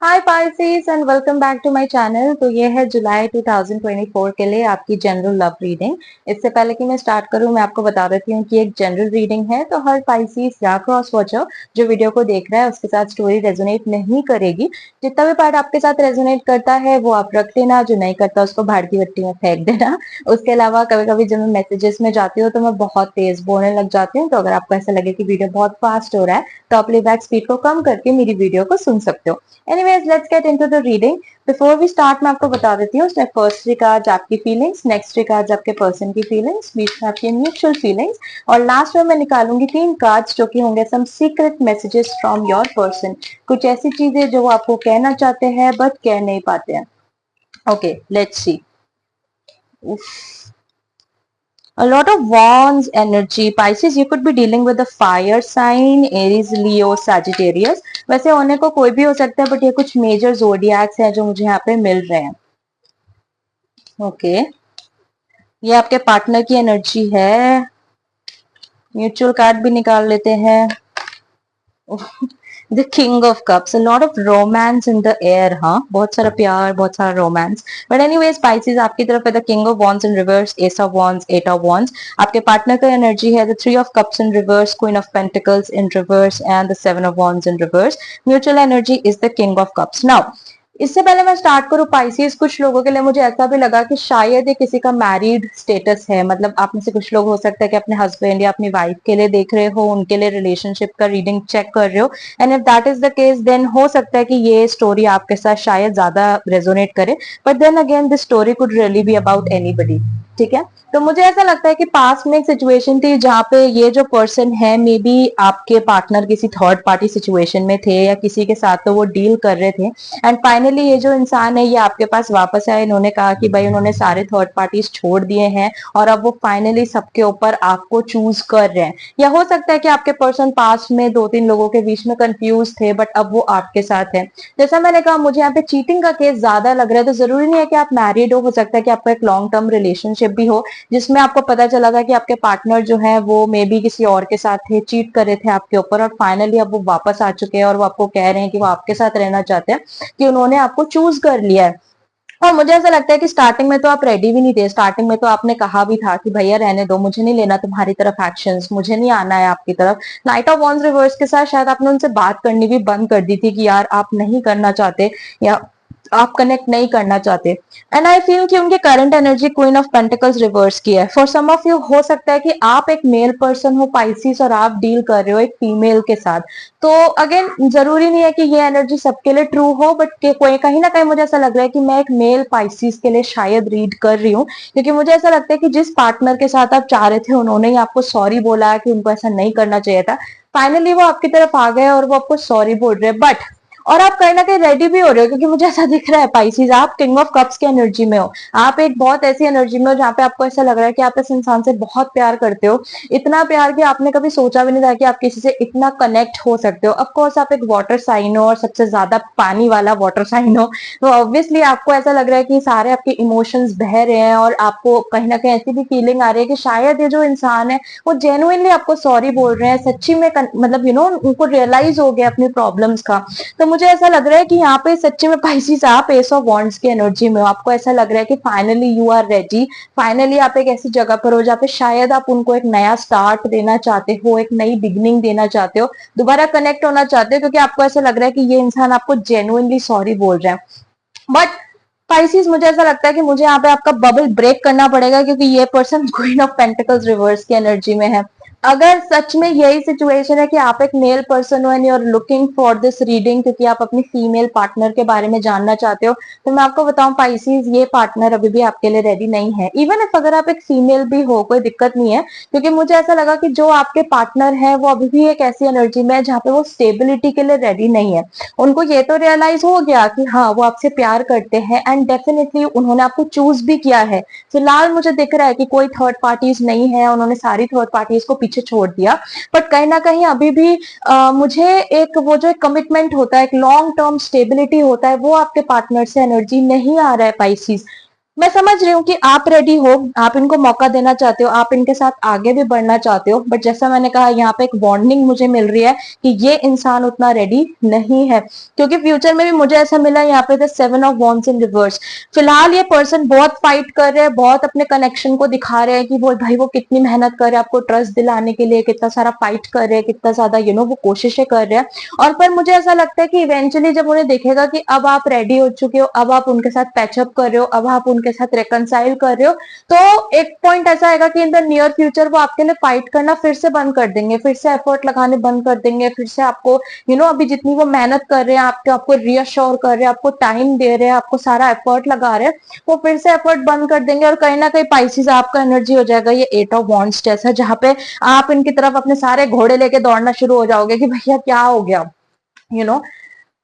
Hi Pisces and welcome back to my channel. तो ये है जुलाई 2024 के लिए आपकी जनरल लव रीडिंग। इससे पहले कि मैं स्टार्ट करूं, मैं आपको बता देती हूँ कि एक जनरल रीडिंग है, तो हर पाइसेस या क्रॉस वॉचर जो वीडियो को देख रहा है उसके साथ स्टोरी रेजोनेट नहीं करेगी। जितना भी पार्ट आपके साथ रेजोनेट करता है वो आप रख लेना, जो नहीं करता उसको भाड़ की मिट्टी में फेंक देना। उसके अलावा कभी कभी जब मैं मैसेजेस में जाती हूँ तो मैं बहुत तेज बोलने लग जाती हूँ, तो अगर आपको ऐसा लगे कि वीडियो बहुत फास्ट हो रहा है तो आप प्लेबैक स्पीड को कम करके मेरी वीडियो को सुन सकते हो। Anyways, let's get into the reading. Before we start, मैं आपको बता देती हूँ, उसमें फर्स्ट थ्री कार्ड्स आपकी फीलिंग्स, नेक्स्ट थ्री कार्ड्स आपके पर्सन की फीलिंग्स, बीच में आपकी म्यूचुअल फीलिंग्स, और लास्ट में मैं निकालूंगी तीन कार्ड्स जो कि होंगे some secret messages from your person. कुछ ऐसी चीजें जो वो आपको कहना चाहते हैं बट कह नहीं पाते हैं। Okay, let's see. A lot of wands energy. Pisces, you could be dealing with a fire sign, Aries, Leo, Sagittarius. वैसे होने को कोई भी हो सकता है, बट ये कुछ मेजर जोडियाक्स हैं जो मुझे यहाँ पे मिल रहे हैं। ओके, ये आपके पार्टनर की एनर्जी है। म्यूचुअल कार्ड भी निकाल लेते हैं। The king of cups, a lot of romance in the air. हाँ, बहुत सारा प्यार, बहुत सारा रोमांस। बट एनीवेज स्पाइसेस आपकी तरफ है the king of wands in reverse, ace of wands, eight of wands. आपके पार्टनर का एनर्जी है the three of cups in reverse, queen of pentacles in reverse and the seven of wands in reverse. Mutual energy is the king of cups. Now इससे पहले मैं start करूं Pisces, कुछ लोगों के लिए मुझे ऐसा भी लगा कि शायद ये किसी का मैरिड स्टेटस है। मतलब आप में से कुछ लोग हो सकता है कि अपने हस्बैंड या अपनी वाइफ के लिए देख रहे हो, उनके लिए रिलेशनशिप का रीडिंग चेक कर रहे हो। And if that is the case then हो सकता है कि ये स्टोरी आपके साथ शायद ज्यादा रेजोनेट करे, but then again this story could really be about anybody. ठीक है, तो मुझे ऐसा लगता है कि पास में एक सिचुएशन थी जहां पे ये जो पर्सन है मे बी आपके पार्टनर किसी थर्ड पार्टी सिचुएशन में थे या किसी के साथ तो वो डील कर रहे थे, एंड फाइनली ये जो इंसान है ये आपके पास वापस आए। इन्होंने कहा कि भाई उन्होंने सारे थर्ड पार्टीज छोड़ दिए हैं और अब वो फाइनली सबके ऊपर आपको चूज कर रहे हैं। या हो सकता है कि आपके पर्सन पास में दो तीन लोगों के बीच में कंफ्यूज थे, बट अब वो आपके साथ है। जैसा मैंने कहा, मुझे यहाँ पे चीटिंग का केस ज्यादा लग रहा है। तो जरूरी नहीं है कि आप मैरिड हो सकता है कि आपका एक लॉन्ग टर्म रिलेशनशिप भी हो जिसमें आपको पता चला था कि आपके पार्टनर जो है वो मे बी किसी और के साथ थे, चीट कर रहे थे आपके ऊपर, और फाइनली अब वो वापस आ चुके हैं और वो आपको कह रहे हैं कि वो आपके साथ रहना चाहते हैं, कि उन्होंने आपको चूज कर लिया है। और मुझे ऐसा लगता है कि स्टार्टिंग में तो आप रेडी भी नहीं थे। स्टार्टिंग में तो आपने कहा भी था कि भैया रहने दो, मुझे नहीं लेना तुम्हारी तरफ एक्शंस, मुझे नहीं आना है आपकी तरफ। नाइट ऑफ वॉन्ड्स रिवर्स के साथ शायद आपने उनसे बात करनी भी बंद कर दी थी कि यार आप नहीं करना चाहते या आप कनेक्ट नहीं करना चाहते। एंड आई फील कि उनके current energy queen of pentacles reverse की है। फॉर सम ऑफ यू हो सकता है कि आप एक मेल पर्सन हो पाइसिस और आप डील कर रहे हो एक फीमेल के साथ। तो अगेन जरूरी नहीं है कि ये एनर्जी सबके लिए ट्रू हो, बट कोई कहीं ना कहीं मुझे ऐसा लग रहा है कि मैं एक मेल पाइसिस के लिए शायद रीड कर रही हूँ, क्योंकि मुझे ऐसा लगता है कि जिस पार्टनर के साथ आप चाह रहे थे उन्होंने ही आपको सॉरी बोला है कि उनको ऐसा नहीं करना चाहिए था। फाइनली वो आपकी तरफ आ गए और वो आपको सॉरी बोल रहे हैं, बट और आप कहीं ना कहीं रेडी भी हो रहे हो, क्योंकि मुझे ऐसा दिख रहा है पाइसिस आप किंग ऑफ कप्स की एनर्जी में हो। आप एक बहुत ऐसी एनर्जी में हो जहाँ पे आपको ऐसा लग रहा है कि आप इस इंसान से बहुत प्यार करते हो। इतना प्यार कि आपने कभी सोचा भी नहीं था कि आप किसी से इतना कनेक्ट हो सकते हो। ऑफ कोर्स आप एक वाटर साइन हो और सबसे ज्यादा पानी वाला वाटर साइन हो, तो ऑब्वियसली आपको ऐसा लग रहा है कि सारे आपके इमोशंस बह रहे हैं और आपको कहीं ना कहीं ऐसी भी फीलिंग आ रही है कि शायद ये जो इंसान है वो जेन्युइनली आपको सॉरी बोल रहे हैं, सच्ची में मतलब उनको रियलाइज हो गया अपनी प्रॉब्लम्स का। तो मुझे ऐसा लग रहा है कि यहाँ पे सच्ची में पाइसिस आप एस ऑफ वॉन्ड्स की एनर्जी में हो। आपको ऐसा लग रहा है कि finally you are ready. Finally आप एक ऐसी जगह पर हो जहाँ पे शायद आप उनको एक नया स्टार्ट देना चाहते हो, एक नई बिगनिंग देना चाहते हो, दोबारा कनेक्ट होना चाहते हो, क्योंकि आपको ऐसा लग रहा है कि ये इंसान आपको जेन्युइनली सॉरी बोल रहा है। बट पाइसिस मुझे ऐसा लगता है कि मुझे यहाँ पे आपका बबल ब्रेक करना पड़ेगा, क्योंकि ये person queen of pentacles reverse की एनर्जी में है। अगर सच में यही सिचुएशन है कि आप एक मेल पर्सन हो and you are looking for this reading क्योंकि आप अपनी फीमेल पार्टनर के बारे में जानना चाहते हो, तो मैं आपको बताऊं पाइसिस ये पार्टनर अभी भी आपके लिए रेडी नहीं है। इवन इफ अगर आप एक फीमेल भी हो कोई दिक्कत नहीं है, क्योंकि मुझे ऐसा लगा कि जो आपके पार्टनर है वो अभी भी एक ऐसी एनर्जी में है जहाँ पे वो स्टेबिलिटी के लिए रेडी नहीं है। उनको ये तो रियलाइज हो गया कि हाँ वो आपसे प्यार करते हैं एंड डेफिनेटली उन्होंने आपको चूज भी किया है। फिलहाल मुझे दिख रहा है कि कोई थर्ड पार्टीज नहीं है, उन्होंने सारी थर्ड पार्टीज को पीछे छोड़ दिया। बट कहीं ना कहीं अभी भी मुझे एक वो जो एक कमिटमेंट होता है, एक लॉन्ग टर्म स्टेबिलिटी होता है, वो आपके पार्टनर से एनर्जी नहीं आ रहा है पाइसिस। मैं समझ रही हूँ कि आप रेडी हो, आप इनको मौका देना चाहते हो, आप इनके साथ आगे भी बढ़ना चाहते हो, बट जैसा मैंने कहा यहाँ पे एक वार्निंग मुझे मिल रही है कि ये इंसान उतना रेडी नहीं है, क्योंकि फ्यूचर में भी मुझे ऐसा मिला यहाँ पे the 7 of Wands in reverse. फिलहाल ये पर्सन बहुत फाइट कर रहे हैं, बहुत अपने कनेक्शन को दिखा रहे हैं कि वो भाई वो कितनी मेहनत कर रहे हैं आपको ट्रस्ट दिलाने के लिए, कितना सारा फाइट कर रहे हैं, कितना ज्यादा वो कोशिशें कर रहे हैं। और पर मुझे ऐसा लगता है कि इवेंचुअली जब उन्हें देखेगा कि अब आप रेडी हो चुके हो, अब आप उनके साथ पैचअप कर रहे हो, अब आप उनके साथ रेकनसाइल कर रहे हो, तो एक पॉइंट ऐसा आएगा कि इन द नियर फ्यूचर वो आपके लिए फाइट करना फिर से बंद कर देंगे, फिर से एफर्ट लगाने बंद कर देंगे, फिर से आपको अभी जितनी वो मेहनत कर रहे हैं आपको आपको रीअश्योर कर रहे हैं, आपको टाइम दे रहे हैं, आपको सारा एफर्ट लगा रहे हैं, वो फिर से एफर्ट बंद कर देंगे। और कहीं ना कहीं पाइसिस आपका एनर्जी हो जाएगा ये 8 of Wands जैसा, जहां पे आप इनकी तरफ अपने सारे घोड़े लेके दौड़ना शुरू हो जाओगे कि भैया क्या हो गया। You know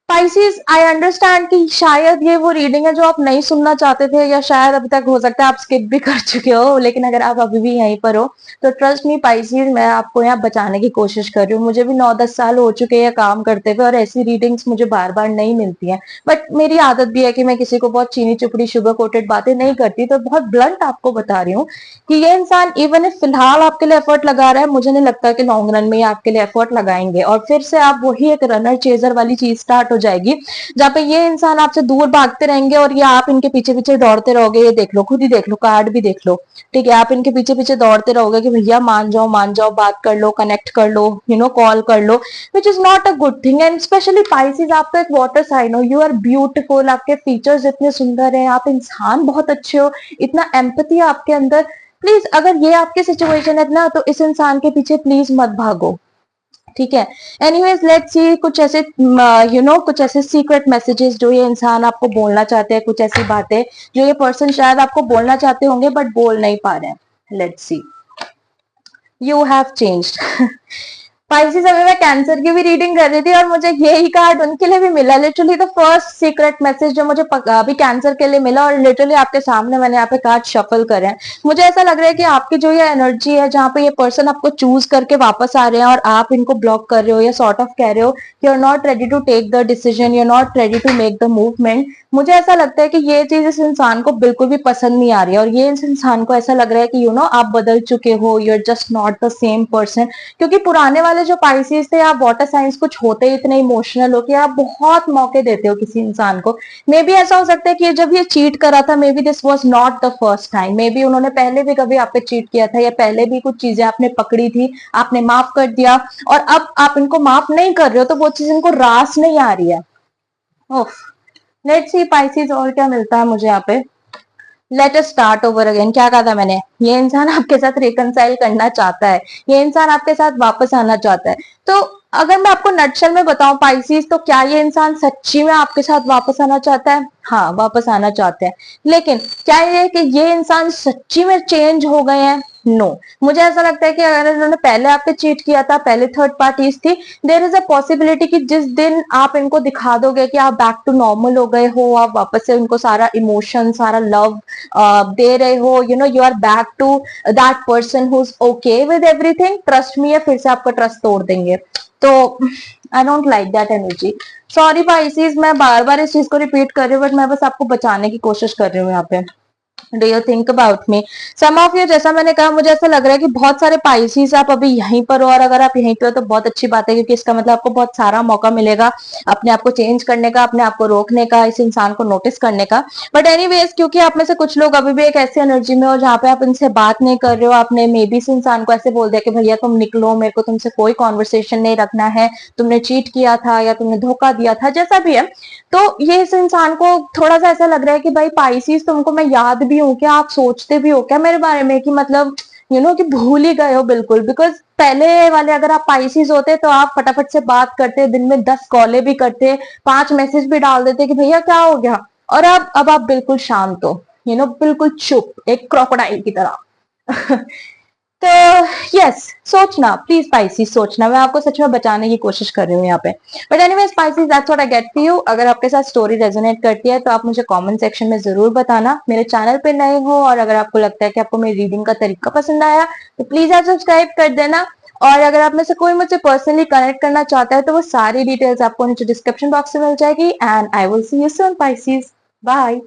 Pisces, I understand कि शायद ये वो रीडिंग है जो आप नहीं सुनना चाहते थे, या शायद अभी तक हो सकता है आप स्किप भी कर चुके हो, लेकिन अगर आप अभी भी यहीं पर हो तो ट्रस्ट मी पाइसिस, मैं आपको यहाँ बचाने की कोशिश कर रही हूँ। मुझे भी 9-10 साल हो चुके हैं काम करते हुए, और ऐसी रीडिंग्स मुझे बार बार नहीं मिलती हैं, बट मेरी आदत भी है कि मैं किसी को बहुत चीनी चुपड़ी शुगर कोटेड बातें नहीं करती, तो बहुत ब्लंट आपको बता रही हूँ कि ये इंसान इवन फिलहाल आपके लिए एफर्ट लगा रहा है, मुझे नहीं लगता कि लॉन्ग रन में ये आपके लिए एफर्ट लगाएंगे, और फिर से आप वही एक रनर चेजर वाली चीज स्टार्ट हो जाएगी, जहाँ पे ये इंसान आपसे दूर भागते रहेंगे और ये आप इनके पीछे पीछे दौड़ते रहोगे। ये देख लो, खुद ही देख लो, कार्ड भी देख लो, ठीक है, आप इनके पीछे पीछे दौड़ते रहोगे कि भैया मान जाओ, बात कर लो, कनेक्ट कर लो, कॉल कर लो, which is not a good thing. And specially Pisces, आप तो एक वाटर साइन हो, यू आर ब्यूटिफुल, आपके फीचर्स इतने सुंदर है, आप इंसान बहुत अच्छे हो, इतना एम्पैथी आपके अंदर। प्लीज अगर ये आपकी सिचुएशन है ना, तो इस इंसान के पीछे प्लीज मत भागो, ठीक है। एनीवेज लेट्स सी कुछ ऐसे कुछ ऐसे सीक्रेट मैसेजेस जो ये इंसान आपको बोलना चाहते हैं, कुछ ऐसी बातें जो ये पर्सन शायद आपको बोलना चाहते होंगे बट बोल नहीं पा रहे हैं। Let's see. You have changed. Pisces, अभी मैं कैंसर की भी रीडिंग कर रही थी और मुझे यही कार्ड उनके लिए भी मिला, literally the first secret message जो मुझे अभी कैंसर के लिए मिला, और लिटरली आपके सामने मैंने यहाँ पे कार्ड शफल करे हैं। मुझे ऐसा लग रहा है कि आपकी जो ये एनर्जी है, जहाँ पे ये पर्सन आपको चूज करके वापस आ रहे हैं और आप इनको ब्लॉक कर रहे हो, या सॉर्ट ऑफ कह रहे हो you are not ready to take the decision, you are not ready to make the movement. मुझे ऐसा लगता है कि ये चीज इस इंसान को बिल्कुल भी पसंद नहीं आ रही है, और ये इस इंसान को ऐसा लग रहा है कि आप बदल चुके हो, you are just not the same person. क्योंकि पुराने वाले जो पाइसिस थे, आप वाटर साइंस कुछ होते ही इतने इमोशनल हो कि आप बहुत मौके देते हो किसी इंसान को। मे बी ऐसा हो सकता है कि जब ये चीट करा था, may be this was not the first time, may be उन्होंने पहले भी कभी आप पे चीट किया था, या पहले भी कुछ चीजें आपने पकड़ी थी, आपने माफ कर दिया, और अब आप इनको माफ नहीं कर रहे हो, तो वो चीज इनको रास नहीं आ रही है। लेट्स सी पाइसिस, और क्या मिलता है मुझे यहाँ पे। Let us start over again. क्या कहा था मैंने, ये इंसान आपके साथ रिकनसाइल करना चाहता है, ये इंसान आपके साथ वापस आना चाहता है। तो अगर मैं आपको नटशल में बताऊं पाइसिस, तो क्या ये इंसान सच्ची में आपके साथ वापस आना चाहता है? हाँ, वापस आना चाहते हैं। लेकिन क्या ये कि ये इंसान सच्ची में चेंज हो गए हैं? नो। मुझे ऐसा लगता है कि अगर इन्होंने पहले आपके चीट किया था, पहले थर्ड पार्टीज थी, देर इज अ पॉसिबिलिटी कि जिस दिन आप इनको दिखा दोगे कि आप बैक टू नॉर्मल हो गए हो, आप वापस से उनको सारा इमोशन, सारा लव दे रहे हो, you are back to that person who is okay with everything, trust me, फिर से आपका ट्रस्ट तोड़ देंगे। तो I don't like that energy. Sorry Pisces, मैं बार बार इस चीज को रिपीट कर रही हूँ, बट मैं बस आपको बचाने की कोशिश कर रही हूँ यहाँ पे। Do you think about me? Some of you, जैसा मैंने कहा, मुझे ऐसा लग रहा है कि बहुत सारे पाइसिस आप अभी यहीं पर हो, और अगर आप यहीं पे हो तो बहुत अच्छी बात है, क्योंकि इसका मतलब आपको बहुत सारा मौका मिलेगा अपने आप को चेंज करने का, अपने आप को रोकने का, इस इंसान को नोटिस करने का। बट एनीवेज, क्योंकि आप में से कुछ लोग अभी भी एक ऐसी एनर्जी में हो जहाँ पे आप इनसे बात नहीं कर रहे हो, आपने मे बी इस इंसान को ऐसे बोल दिया कि भैया तुम निकलो, मेरे को तुमसे कोई कॉन्वर्सेशन नहीं रखना है, तुमने चीट किया था या तुमने धोखा दिया था, जैसा भी है। तो ये इस इंसान को थोड़ा सा ऐसा लग रहा है कि भाई पाइसिस, तुमको मैं याद भी हूँ क्या, आप सोचते भी हो क्या मेरे बारे में, कि मतलब कि भूल ही गए हो बिल्कुल। बिकॉज पहले वाले अगर आप पाइसिस होते तो आप फटाफट से बात करते, दिन में 10 कॉलें भी करते, 5 मैसेज भी डाल देते कि भैया क्या हो गया। और अब आप बिल्कुल शांत हो, बिल्कुल चुप, एक क्रोकोडाइल की तरह। तो यस, सोचना प्लीज पाइसिस, सोचना, मैं आपको सच में बचाने की कोशिश कर रही हूँ यहाँ पे। But anyways Pisces, that's what I get for you. अगर आपके साथ स्टोरी रेजोनेट करती है तो आप मुझे कमेंट सेक्शन में जरूर बताना। मेरे चैनल पे नए हो और अगर आपको लगता है कि आपको मेरी रीडिंग का तरीका पसंद आया तो प्लीज आप सब्सक्राइब कर देना। और अगर आप में से कोई मुझसे पर्सनली कनेक्ट करना चाहता है तो वो सारी डिटेल्स आपको नीचे डिस्क्रिप्शन बॉक्स में मिल जाएगी। And I will see you soon Pisces, bye.